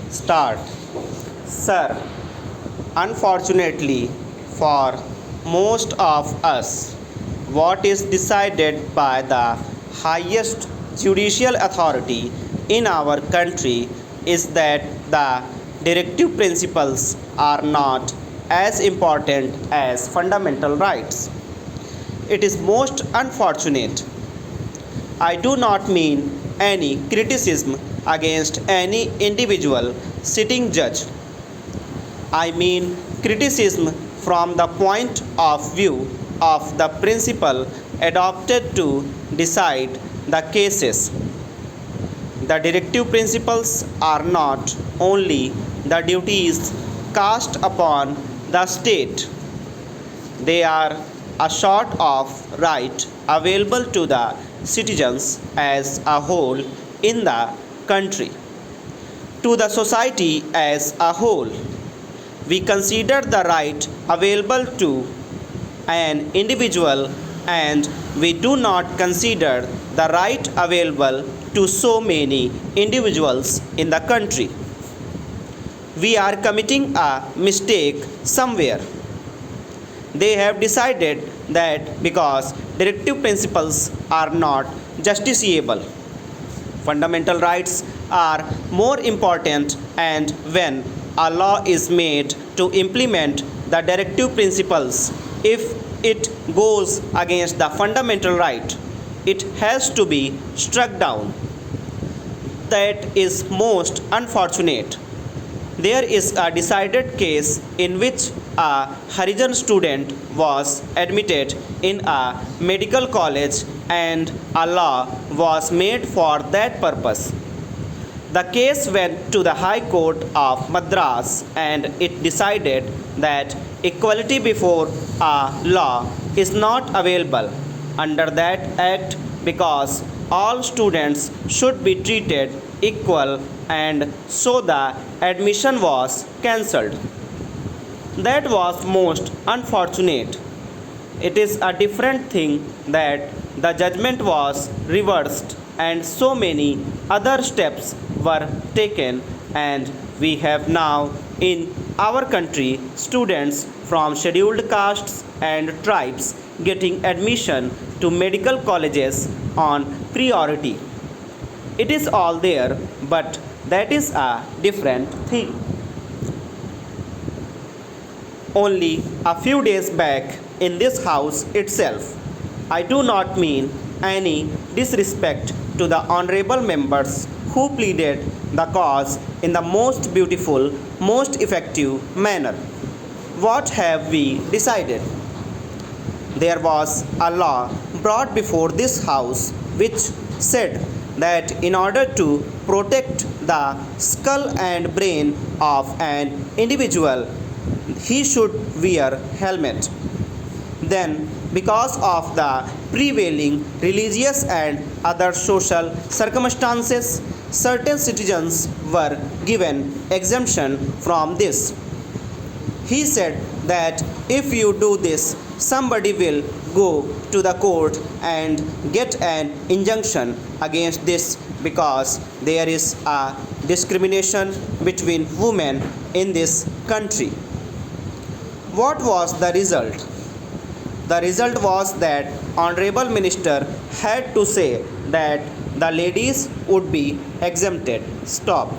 Start. Sir, unfortunately for most of us, what is decided by the highest judicial authority in our country is that the directive principles are not as important as fundamental rights. It is most unfortunate. I do not mean any criticism against any individual sitting judge. I mean criticism from the point of view of the principle adopted to decide the cases. The directive principles are not only the duties cast upon the state, they are a sort of right available to the citizens as a whole in the country, to the society as a whole. We consider the right available to an individual and we do not consider the right available to so many individuals in the country. We are committing a mistake somewhere. They have decided that because directive principles are not justiciable, fundamental rights are more important, and when a law is made to implement the directive principles, if it goes against the fundamental right, it has to be struck down. That is most unfortunate. There is a decided case in which a Harijan student was admitted in a medical college and a law was made for that purpose. The case went to the High Court of Madras and it decided that equality before a law is not available under that act because all students should be treated equal, and so the admission was cancelled. That was most unfortunate. It is a different thing that the judgment was reversed and so many other steps were taken, and we have now in our country students from scheduled castes and tribes getting admission to medical colleges on priority. It is all there, but that is a different thing. Only a few days back in this house itself, I do not mean any disrespect to the honorable members who pleaded the cause in the most beautiful, most effective manner. What have we decided? There was a law brought before this house which said that in order to protect the skull and brain of an individual, he should wear helmet. Then, because of the prevailing religious and other social circumstances, certain citizens were given exemption from this. He said that if you do this, somebody will go to the court and get an injunction against this because there is a discrimination between women in this country. What was the result? The result was that Honorable Minister had to say that the ladies would be exempted. Stop.